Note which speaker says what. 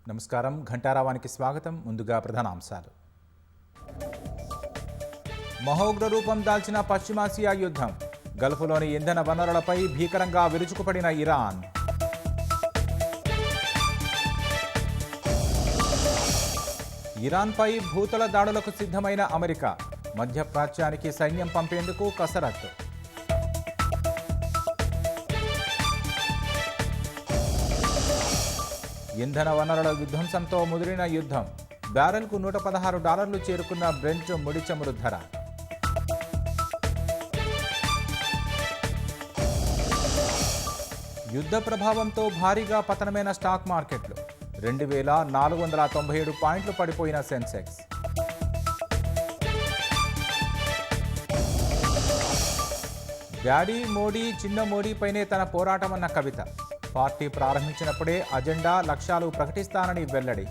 Speaker 1: నమస్కారం. ఘంటారావానికి స్వాగతం. ముందుగా ప్రధానాంశాలు. మహోగ్ర రూపం దాల్చిన పశ్చిమాసియా యుద్ధం. గల్ఫ్లోని ఇంధన వనరులపై భీకరంగా విరుచుకుపడిన ఇరాన్. ఇరాన్పై భూతల దాడులకు సిద్ధమైన అమెరికా. మధ్యప్రాచ్యానికి సైన్యం పంపేందుకు కసరత్తు. ఇంధన వనరుల విధ్వంసంతో ముదిరిన యుద్ధం. బ్యారెల్కు $116 చేరుకున్న బ్రెంట్ ముడి చమురు ధర. యుద్ధ ప్రభావంతో భారీగా పతనమైన స్టాక్ మార్కెట్లు. 2497 పాయింట్లు పడిపోయిన సెన్సెక్స్. డాడీ మోడీ చిన్న మోడీపైనే తన పోరాటమన్న కవిత. పార్టీ ప్రారంభించినప్పుడే అజెండా లక్ష్యాలు ప్రకటిస్తానని వెల్లడి.